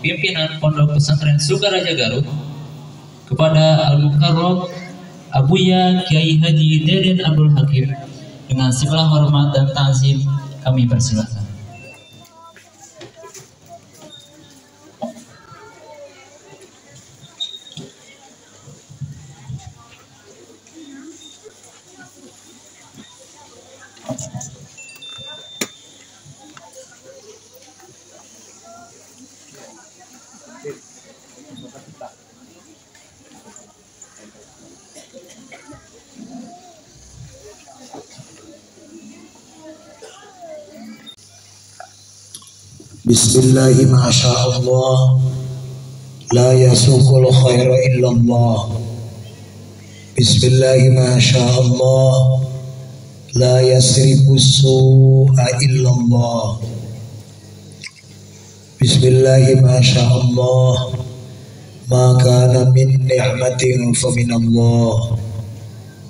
pimpinan Pondok Pesantren Sukaraja Garut, kepada Al-Mukarram Abuya Kiai Haji Deden Abdul Hakim, dengan segala hormat dan ta'zim kami persilakan. Bismillahi masyaallah, la yasuqul khaira illallah. Bismillahi masyaallah, la yasrifus su'a illallah. Bismillahi masyaallah, ma kana min ni'matin fa minallah.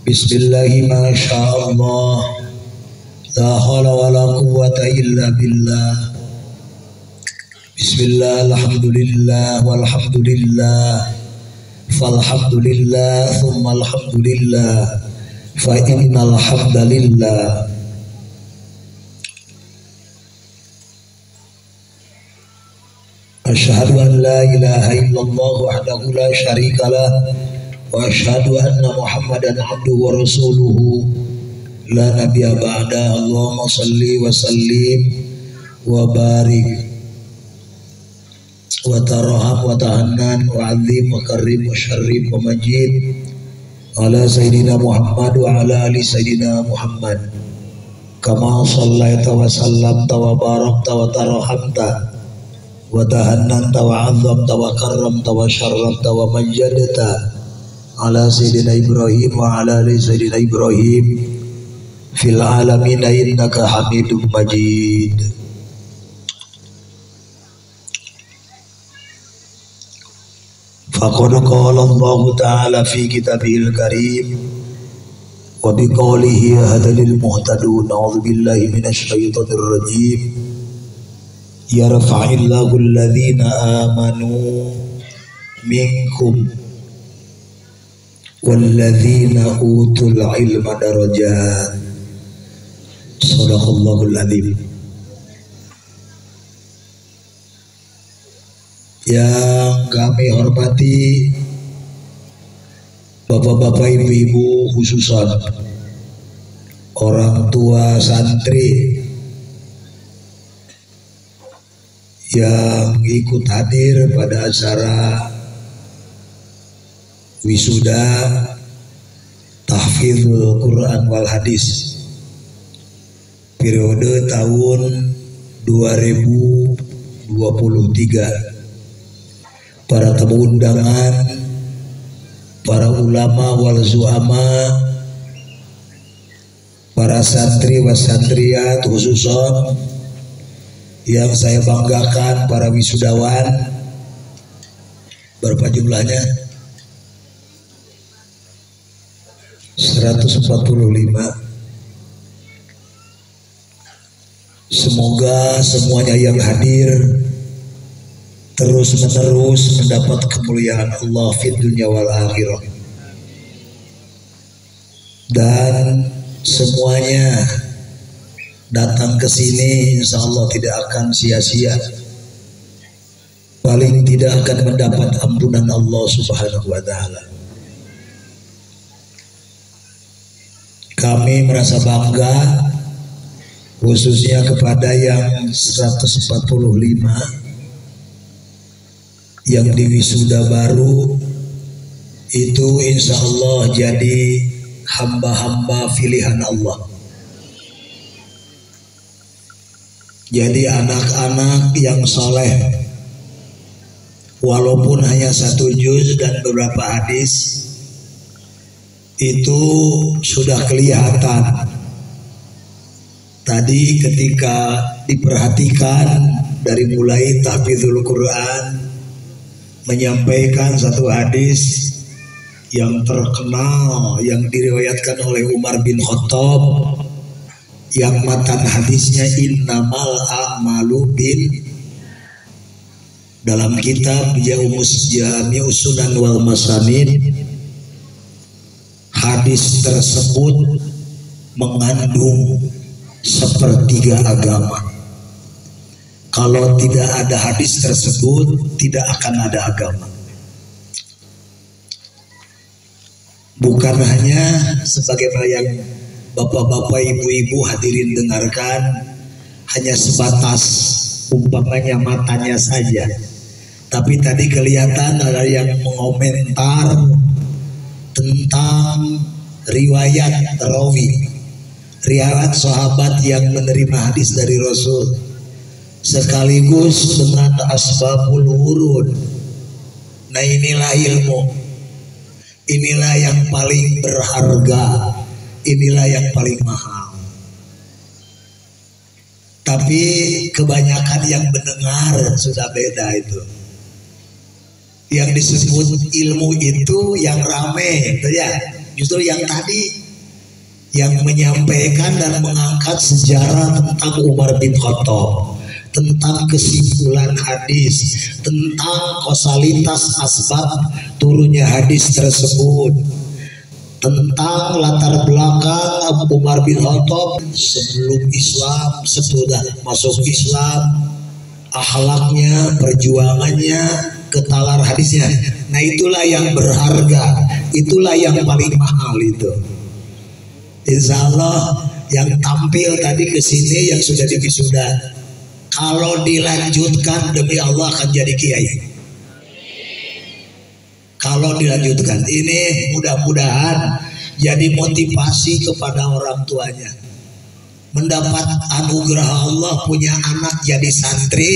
Bismillahi masyaallah, la haula wala quwwata illa billah. Bismillah, alhamdulillah, walhamdulillah, falhamdulillah, thumma alhamdulillah, fa innal hamdalillah. Asyhadu an la ilaha illallah wahdahu la syarikalah, wa asyhadu anna Muhammadan abduhu wa rasuluhu, la nabiyya ba'da. Allahumma salli wa sallim wa barik wa tarham wa tahannan wa azim wa karim wa syarif wa majid ala sayyidina Muhammad wa ala ali sayyidina Muhammad, kama sallaita wa sallamta wa barakta wa tarhamta wa tahannanta wa azamta wa karramta wa syarrafta wa majjadta ala sayyidina Ibrahim wa ala ali sayyidina Ibrahim fil alamin innaka Hamidum Majid. Faqad qala Allah Ta'ala fi kitabihil karim wa biqaulihi hadalil muhtadun. A'udzu billahi minasy syaithanir rajim. Yarfa'illahu alladhina amanu minkum walladzina utul ilma darajat. Shadaqallahul adzim. Yang kami hormati bapak-bapak, ibu-ibu, khususan orang tua santri yang ikut hadir pada acara wisuda tahfizul Quran wal hadis periode tahun 2023. Para tamu undangan, para ulama wal zuhama, para santri wa santriyat khususon yang saya banggakan, para wisudawan. Berapa jumlahnya? 145. Semoga semuanya yang hadir terus menerus mendapat kemuliaan Allah fid dunya wal akhirah, dan semuanya datang ke sini insya Allah tidak akan sia-sia, paling tidak akan mendapat ampunan Allah Subhanahu wa Ta'ala. Kami merasa bangga khususnya kepada yang 145 yang di wisuda baru itu, insya Allah jadi hamba-hamba pilihan Allah. Jadi anak-anak yang soleh, walaupun hanya 1 juz dan beberapa hadis, itu sudah kelihatan. Tadi ketika diperhatikan dari mulai tahfizul Quran, menyampaikan satu hadis yang terkenal yang diriwayatkan oleh Umar bin Khattab, yang matan hadisnya innamal a'malu bin dalam kitab Jami'us Sunan wal Masanid, hadis tersebut mengandung sepertiga agama. Kalau tidak ada hadis tersebut, tidak akan ada agama. Bukan hanya sebagaimana yang bapak-bapak, ibu-ibu hadirin dengarkan, hanya sebatas umpamanya matanya saja. Tapi tadi kelihatan ada yang mengomentar tentang riwayat rawi, riwayat sahabat yang menerima hadis dari Rasul, sekaligus dengan asbabul wurud. Nah, inilah ilmu, inilah yang paling berharga, inilah yang paling mahal. Tapi kebanyakan yang mendengar sudah beda itu. Yang disebut ilmu itu yang rame, itu ya. Justru yang tadi yang menyampaikan dan mengangkat sejarah tentang Umar bin Khattab, tentang kesimpulan hadis, tentang kausalitas asbab turunnya hadis tersebut, tentang latar belakang Umar bin Khattab sebelum Islam, sesudah masuk Islam, akhlaknya, perjuangannya, ketalar hadisnya. Nah, itulah yang berharga, itulah yang paling mahal itu. Insya Allah yang tampil tadi ke sini yang sudah diwisuda, kalau dilanjutkan demi Allah akan jadi kiai. Kalau dilanjutkan ini mudah-mudahan jadi motivasi kepada orang tuanya, mendapat anugerah Allah punya anak jadi santri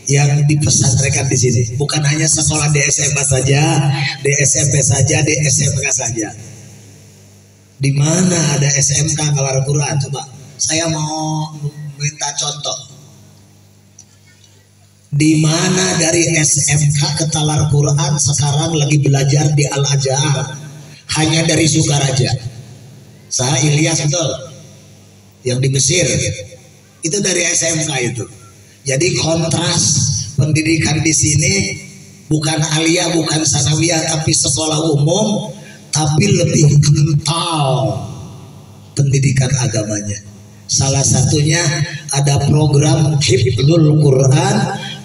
yang dipesantrenkan di sini. Bukan hanya sekolah di SMA saja, di SMP saja, di SMK saja. Di mana ada SMK ngalar Quran? Coba saya mau minta contoh. Di mana dari SMK ke talar Quran sekarang lagi belajar di Al-Azhar hanya dari Sukaraja. Saya Ilyas betul, yang di Mesir itu dari SMK itu. Jadi kontras pendidikan di sini bukan aliyah, bukan sanawiyah, tapi sekolah umum, tapi lebih kental pendidikan agamanya. Salah satunya ada program Hifdzul Quran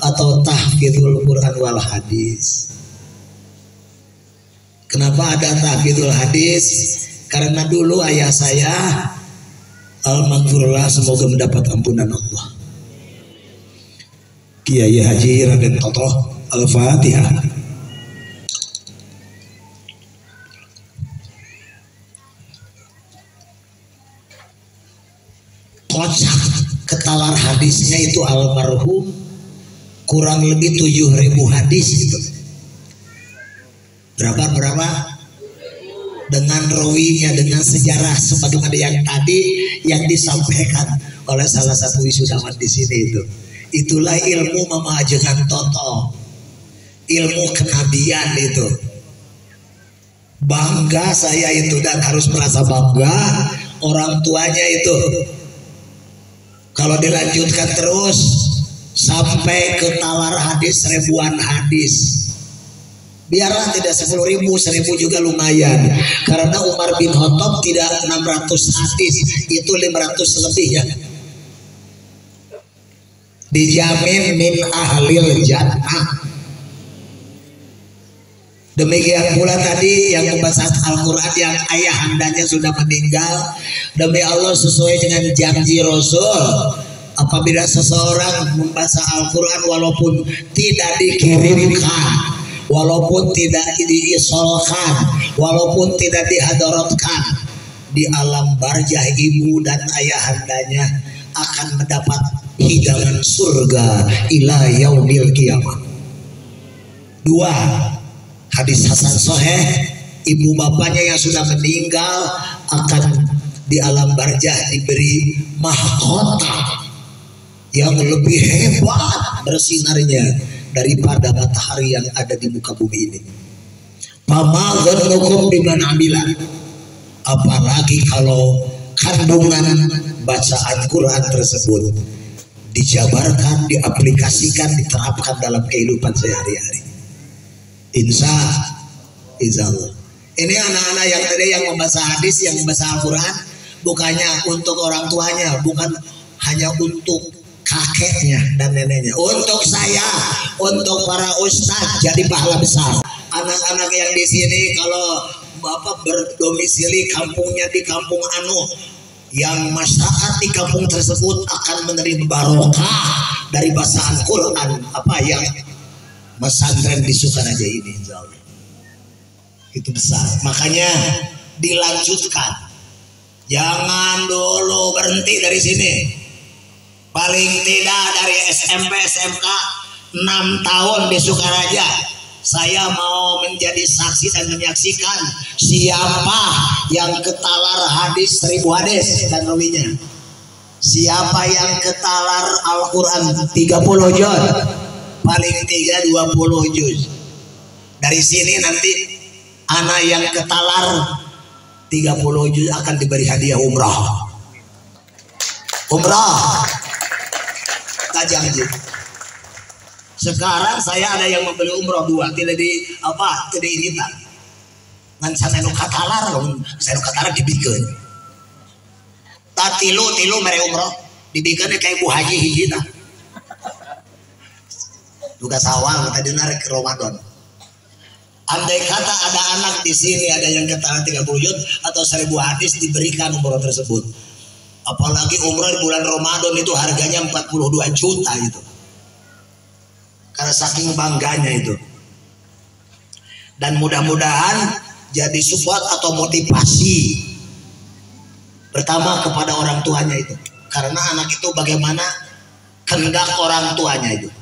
atau Tahfidzul Quran wal Hadis. Kenapa ada Tahfidzul Hadis? Karena dulu ayah saya almarhumlah, semoga mendapat ampunan Allah, Kiai Haji Raden Toto. Al-Fatihah. Kocak ketalar hadisnya itu almarhum kurang lebih 7.000 hadis gitu. Berapa dengan rawinya, dengan sejarah sebagaimana yang tadi yang disampaikan oleh salah satu wisudawan di sini itu. Itulah ilmu Mama Ajengan Toto, ilmu kenabian itu. Bangga saya itu dan harus merasa bangga orang tuanya itu. Kalau dilanjutkan terus sampai ke talar hadis ribuan hadis, biarlah tidak 10.000, 1.000 juga lumayan. Karena Umar bin Khattab tidak 600 hadis, itu 500 lebih ya. Dijamin min ahlil jannah. Demikian pula tadi yang membaca Al-Quran yang ayahandanya sudah meninggal, demi Allah sesuai dengan janji Rasul, apabila seseorang membaca Al-Quran walaupun tidak dikirimkan, walaupun tidak diisolkan, walaupun tidak dihadaratkan, di alam barzah ibu dan ayahandanya akan mendapat hidangan surga ila yaumil qiyamah. 2. Hadis hasan sahih, ibu bapaknya yang sudah meninggal akan di alam barzah diberi mahkota yang lebih hebat bersinarnya daripada matahari yang ada di muka bumi ini. Fama dhannukum biman amila. Apalagi kalau kandungan bacaan Quran tersebut dijabarkan, diaplikasikan, diterapkan dalam kehidupan sehari-hari. Insya Allah. Ini anak-anak yang tadi yang membaca hadis, yang membaca Al-Quran, bukannya untuk orang tuanya, bukan hanya untuk kakeknya dan neneknya, untuk saya, untuk para ustadz, jadi pahala besar. Anak-anak yang di sini kalau bapak berdomisili kampungnya di kampung anu, yang masyarakat di kampung tersebut akan menerima barokah dari bacaan Quran apa yang pesantren di Sukaraja ini, insya Allah. Itu besar, makanya dilanjutkan, jangan dulu berhenti dari sini. Paling tidak dari SMP SMK 6 tahun di Sukaraja, saya mau menjadi saksi dan menyaksikan siapa yang ketalar hadis 1000 hadis dan rawinya, siapa yang ketalar Al-Quran 30 juz, paling 20 juz. Dari sini nanti anak yang ketalar 30 juz akan diberi hadiah umrah. Tajam aja. Sekarang saya ada yang membeli umrah 2, tidak di apa, tidak iritan. Ngan sana nu katalar, saya nu katalar dibikeun. Tilu mere umrah dibikeun kayak Bu Haji hiji tah. Duga sawal tadi narik ke Ramadan. Andai kata ada anak di sini ada yang katalar 30 juz atau 1000 hadis, diberikan umrah tersebut. Apalagi umrah di bulan Ramadan itu harganya 42 juta itu. Karena saking bangganya itu. Dan mudah-mudahan jadi support atau motivasi pertama kepada orang tuanya itu. Karena anak itu bagaimana kehendak orang tuanya itu.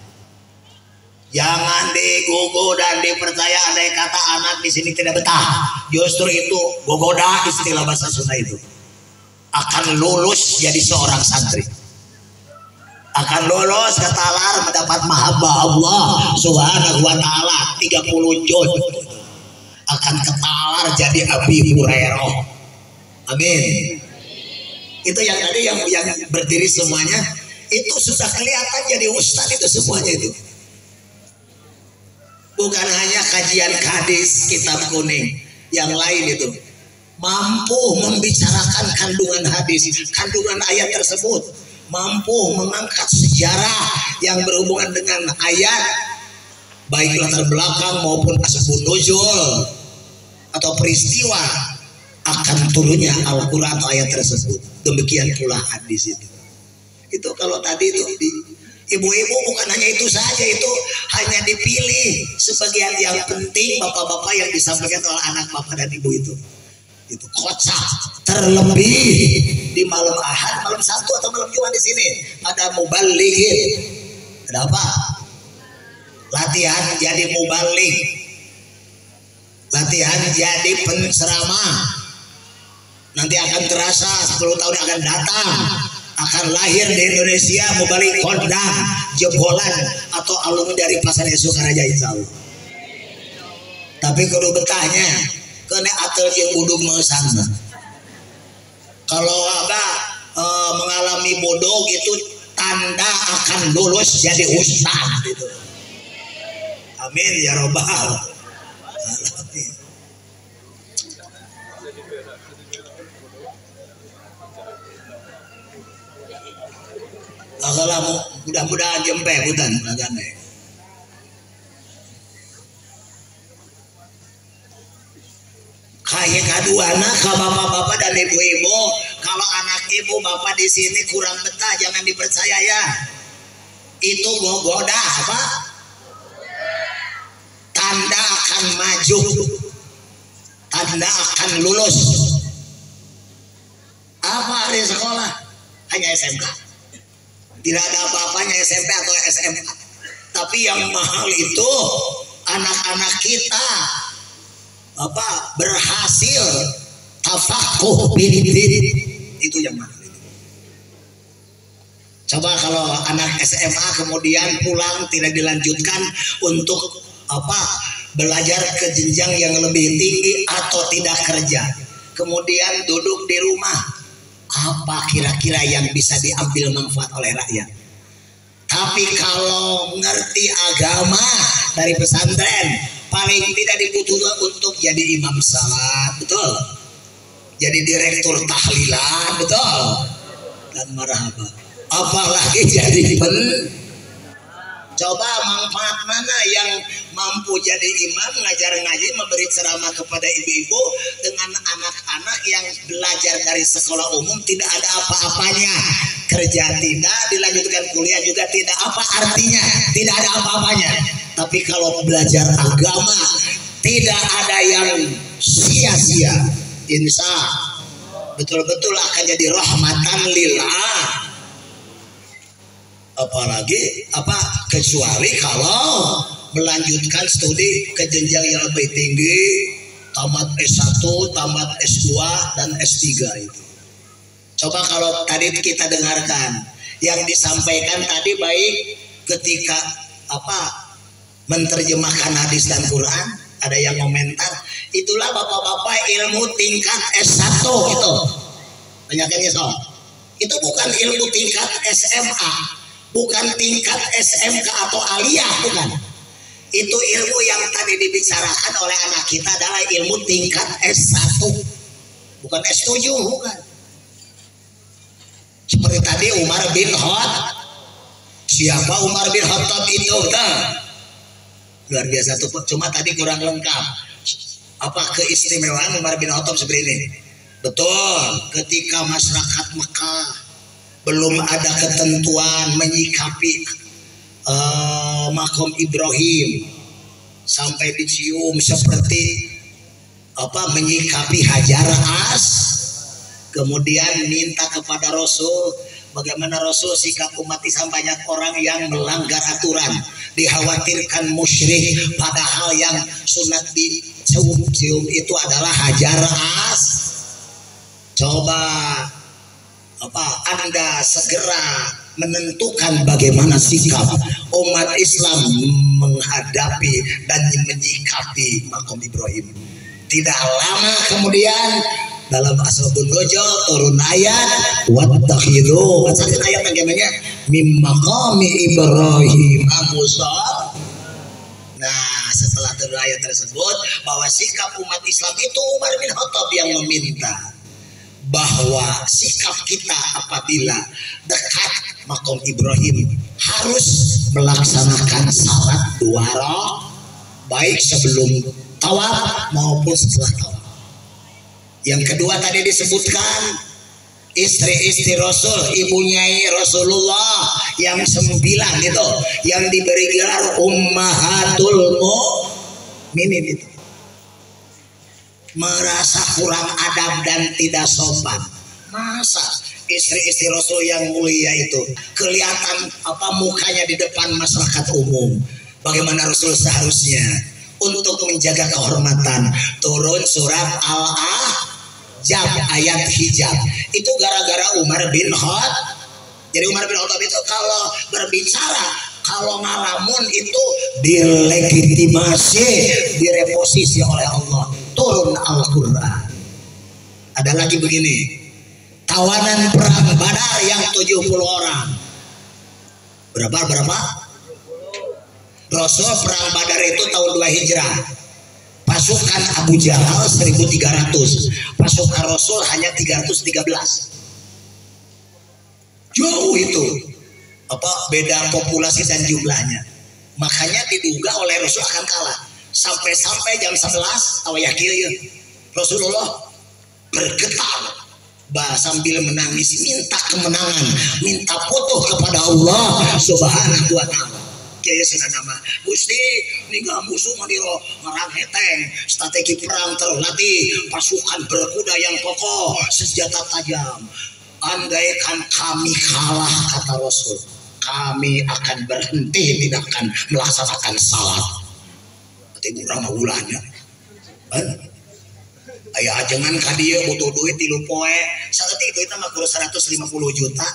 Jangan digogo dan dipercaya andai kata anak di sini tidak betah. Justru itu gogoda, istilah bahasa Sunda itu. Akan lulus jadi seorang santri, akan lulus ketalar mendapat mahabbah Allah Subhanahu wa taala 30 juz, akan ketalar jadi Abi Hurairah. Amin. Itu yang tadi yang berdiri semuanya itu sudah kelihatan jadi ustadz itu semuanya itu. Bukan hanya kajian hadis kitab kuning, yang lain itu mampu membicarakan kandungan hadis, kandungan ayat tersebut, mampu mengangkat sejarah yang berhubungan dengan ayat, baik latar belakang maupun asbabun nuzul atau peristiwa akan turunnya Al-Quran atau ayat tersebut. Demikian pula hadis itu. Itu kalau tadi itu ibu-ibu bukan hanya itu saja, itu hanya dipilih sebagian yang penting bapak-bapak yang disampaikan oleh anak bapak dan ibu itu kocak. Terlebih di malam Ahad, malam Sabtu atau malam Jumat di sini ada mubalighin. Ada apa? Latihan jadi mubaligh, latihan jadi penceramah. Nanti akan terasa 10 tahun akan datang akan lahir di Indonesia mubaligh kondang, jebolan atau alumni dari Pasar Sukaraja, insya Allah. Tapi kudu betahnya kena atel yang buduk mesang. Kalau abah mengalami bodoh gitu, tanda akan lulus jadi ustaz gitu. Amin ya robbal alamin. Kalau mudah-mudahan jempe hutan agane. Kayak kaduana ke bapak-bapak dan ibu-ibu, kalau anak ibu bapak di sini kurang betah jangan dipercaya ya. Itu gogoda apa? Tanda akan maju, tanda akan lulus. Apa di sekolah? Hanya SMK. Tidak ada apa-apanya SMP atau SMA. Tapi yang mahal itu anak-anak kita berhasil tafakuh bidin, itu yang mana itu. Coba kalau anak SMA kemudian pulang tidak dilanjutkan untuk belajar ke jenjang yang lebih tinggi atau tidak kerja, kemudian duduk di rumah, apa kira-kira yang bisa diambil manfaat oleh rakyat? Tapi kalau ngerti agama dari pesantren, paling tidak dibutuhkan untuk jadi imam salat, betul? Jadi direktur tahlilan, betul? Dan marhaba. Apalagi jadi coba manfaat mana yang mampu jadi imam, ngajar ngaji, memberi ceramah kepada ibu-ibu dengan anak-anak yang belajar dari sekolah umum tidak ada apa-apanya, kerja tidak, dilanjutkan kuliah juga tidak, apa artinya? Tidak ada apa-apanya. Tapi kalau belajar agama tidak ada yang sia-sia, insya betul-betul akan jadi rahmatan lillah. Apalagi kecuali kalau melanjutkan studi ke jenjang yang lebih tinggi, tamat S1, tamat S2 dan S3 itu. Coba kalau tadi kita dengarkan yang disampaikan tadi, baik ketika menerjemahkan hadis dan Quran, ada yang komentar, itulah bapak-bapak ilmu tingkat S1 itu. Tanyakannya soal. Itu bukan ilmu tingkat SMA. Bukan tingkat SMK atau aliyah, bukan. Itu ilmu yang tadi dibicarakan oleh anak kita adalah ilmu tingkat S1, bukan S7, bukan. Seperti tadi Umar bin Khattab. Siapa Umar bin Khattab itu? Luar biasa tuh, cuma tadi kurang lengkap. Apa keistimewaan Umar bin Khattab seperti ini? Betul, ketika masyarakat Mekah belum ada ketentuan menyikapi makom Ibrahim sampai dicium seperti menyikapi Hajar As, kemudian minta kepada Rasul bagaimana Rasul sikap umat Islam, banyak orang yang melanggar aturan, dikhawatirkan musyrik, padahal yang sunat dicium itu adalah Hajar As. Coba Anda segera menentukan bagaimana sikap umat Islam menghadapi dan menyikapi makom Ibrahim. Tidak lama kemudian dalam Ashabun Ghajjal turun ayat wattakhidhu, bacakan ayat bagaimana mim maqami Ibrahim musalla. Nah, setelah turun ayat tersebut bahwa sikap umat Islam itu Umar bin Khattab yang meminta bahwa sikap kita apabila dekat makom Ibrahim harus melaksanakan salat 2 rakaat, baik sebelum tawaf maupun setelah tawaf. Yang kedua tadi disebutkan istri-istri Rasul, ibunya Rasulullah yang 9 itu, yang diberi gelar Ummahatul Mukminin itu, merasa kurang adab dan tidak sopan. Masa istri-istri Rasul yang mulia itu kelihatan mukanya di depan masyarakat umum? Bagaimana Rasul seharusnya untuk menjaga kehormatan? Turun surat Al-Ahzab ayat hijab. Itu gara-gara Umar bin Khattab. Jadi Umar bin Khattab itu kalau berbicara, kalau ngalamun itu dilegitimasi, direposisi oleh Allah. Turun Al-Quran. Ada lagi begini, tawanan perang Badar yang 70 orang. Berapa? Rasul perang Badar itu tahun 2 Hijrah. Pasukan Abu Jahal 1.300, pasukan Rasul hanya 313. Jauh itu beda populasi dan jumlahnya. Makanya diduga oleh Rasul akan kalah. Sampai jam 11 Rasulullah bergetar sambil menangis, minta kemenangan, minta foto kepada Allah Subhanahu wa Ta'ala. Kiai nama Gusti ninggal musuh mandiro ngarang heteng, strategi perang terlatih, pasukan berkuda yang kokoh, senjata tajam. Andaikan kami kalah, kata Rasul, kami akan berhenti, tidak akan melaksanakan salat. Tapi kurang ulanya, ayah ajengan kadieu butuh duit 3 poe, saat itu mah kurang 150 juta.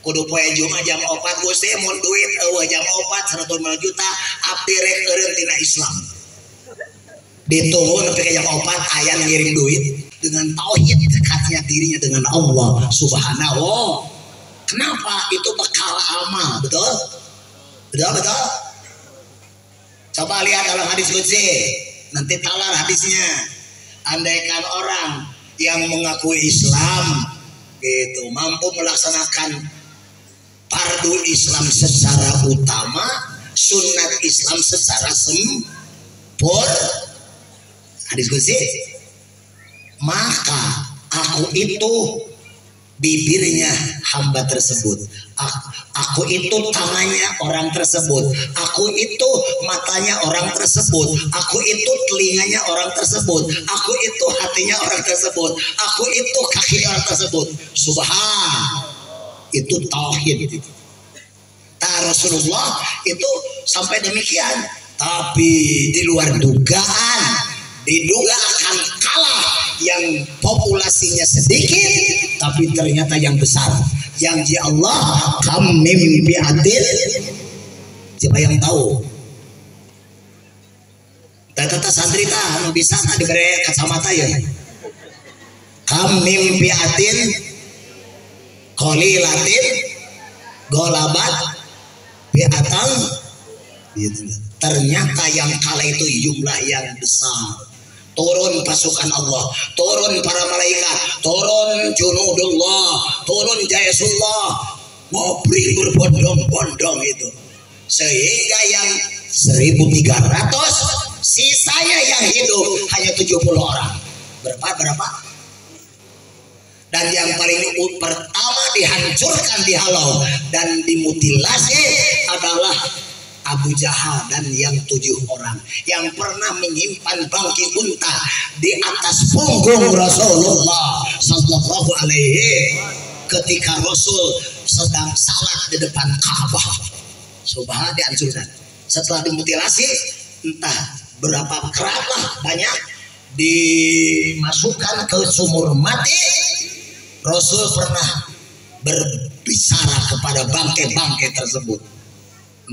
Kudu poe Jumat jam 4 Gusti mun duit jam 4 150 juta abdi rek eureun tina Islam. Ditunggu sampai jam 4 aya ngirim duit dengan tauhid, dekatnya dirinya dengan Allah Subhanahu. Kenapa? Itu bekal amal, betul? Betul betul. Coba lihat dalam hadis qudsi, nanti talar hadisnya. Andaikan orang yang mengakui Islam gitu mampu melaksanakan fardu Islam secara utama, sunat Islam secara sempurna, hadis qudsi, maka aku itu bibirnya hamba tersebut, aku itu tangannya orang tersebut, aku itu matanya orang tersebut, aku itu telinganya orang tersebut, aku itu hatinya orang tersebut, aku itu kakinya orang tersebut. Subhan, itu tauhid. Rasulullah itu sampai demikian, tapi di luar dugaan, diduga akan kalah yang populasinya sedikit tapi ternyata yang besar. Yang di Allah kam mim bi'atin, siapa yang tahu? Tata santri tah anu bisa tah dibere kacamata ya. Kam mim bi'atin qalilatin golabat bi'atan, ternyata yang kalah itu jumlah yang besar. Turun pasukan Allah, turun para malaikat, turun junudullah, turun jayasullah, ngobri berbondong-bondong itu, sehingga yang 1.300 sisanya yang hidup hanya 70 orang. Berapa? Dan yang paling pertama dihancurkan, dihalau dan dimutilasi adalah Abu Jahal dan yang 7 orang yang pernah menyimpan bangkai unta di atas punggung Rasulullah sallallahu alaihi ketika Rasul sedang salat di depan Ka'bah. Subhanallah, dihancurkan. Setelah dimutilasi entah berapa kerat lah, banyak dimasukkan ke sumur mati. Rasul pernah berbicara kepada bangkai-bangkai tersebut,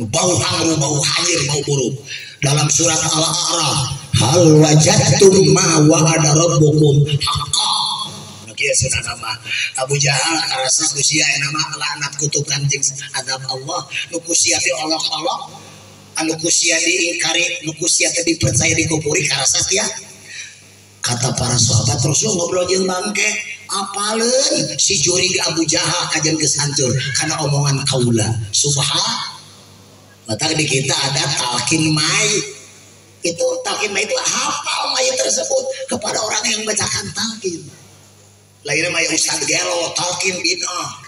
bau hamru, bau hanyir, bau buruk. Dalam surat Al-A'raf, hal wajadtum ma wa'ada rabbukum haqqan. Kieu cenah nama Abu Jahal karasa kusia nama laknat kutukan jeung adab Allah, nu kusia teh olok-olok, anu kusia diingkari, nu kusia teh dipercaya dikupuri karasa tia. Kata para sahabat, Rasul ngobrol jeung bangke, apaleun si jurig Abu Jahal kajen geus hancur karena omongan kaula. Subhan. Maka di kita ada talqin mai. Itu talqin mai itu hafal mai tersebut kepada orang yang bacakan talqin. Lainnya mai ustad gelo talqin bid'ah.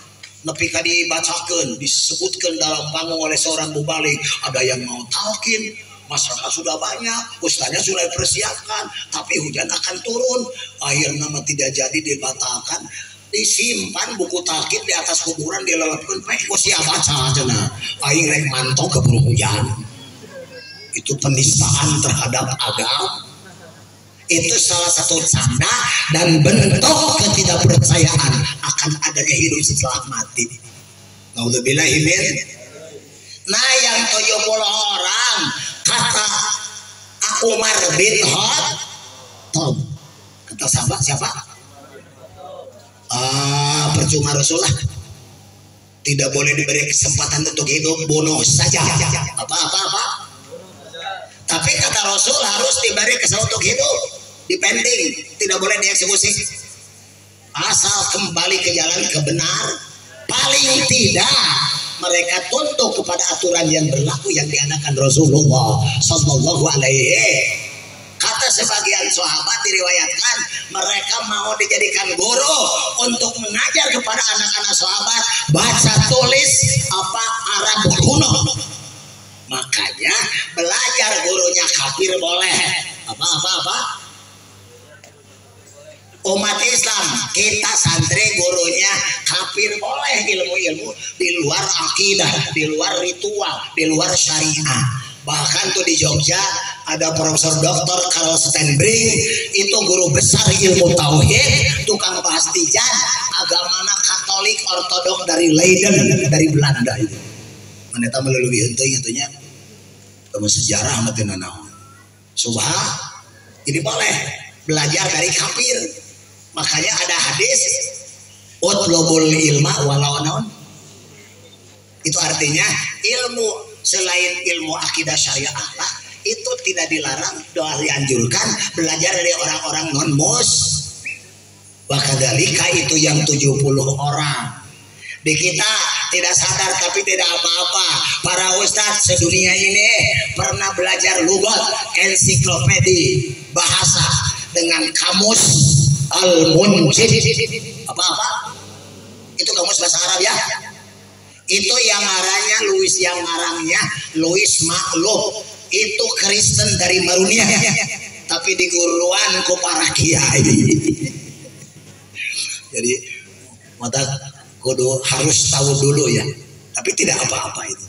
Nepi ka dibacakeun, disebutkan dalam panggung oleh seorang mubalik, ada yang mau talqin, masyarakat sudah banyak, ustaznya sudah dipersiapkan, tapi hujan akan turun. Akhirnya tidak jadi, dibatalkan. Disimpan buku talqin di atas kuburan, dilelepkeun bae ku sia baca cenah. Aing rek mantau keburu hujan. Itu penistaan terhadap agama. Itu salah satu tanda dan bentuk ketidakpercayaan akan adanya hidup setelah mati. Naudzubillahi min. Nah, yang 70 orang kata Umar bin Khattab. Kata sahabat siapa? Percuma Rasulullah tidak boleh diberi kesempatan untuk hidup, bunuh saja. Apa tapi kata Rasul harus diberi kesempatan untuk hidup, dipending, tidak boleh dieksekusi asal kembali ke jalan kebenar. Paling tidak mereka tunduk kepada aturan yang berlaku yang diadakan Rasulullah sallallahu alaihi. Kata sebagian sahabat diriwayatkan mereka mau dijadikan guru untuk mengajar kepada anak-anak sahabat baca tulis apa Arab kuno. Makanya belajar gurunya kafir boleh. Apa? Umat Islam kita santri gurunya kafir boleh, ilmu-ilmu di luar akidah, di luar ritual, di luar syariah. Bahkan tuh di Jogja ada Profesor Dr. Karl Stenbring, itu guru besar ilmu tauhid, tukang bahas tijan, agamana Katolik Ortodok dari Leiden, dari Belanda itu. Maneta melalui henteu-henteunya ilmu sejarah mah teu naon. Subhan. Jadi boleh belajar dari kafir. Makanya ada hadis utlubul ilma walau naon. Itu artinya ilmu selain ilmu akidah syariah lah, itu tidak dilarang, doa dianjurkan belajar dari orang-orang non-mus. Wakadhalika itu yang 70 orang. Di kita tidak sadar tapi tidak apa-apa. Para ustadz sedunia ini pernah belajar lugat, ensiklopedi bahasa dengan kamus al-munjid. Apa-apa? Itu kamus bahasa Arab ya. Itu yang ngarangnya Louis Maklum. Itu Kristen dari Marunia. Tapi diguruan ku para kiai. Jadi mata kudu harus tahu dulu ya, tapi tidak apa-apa itu.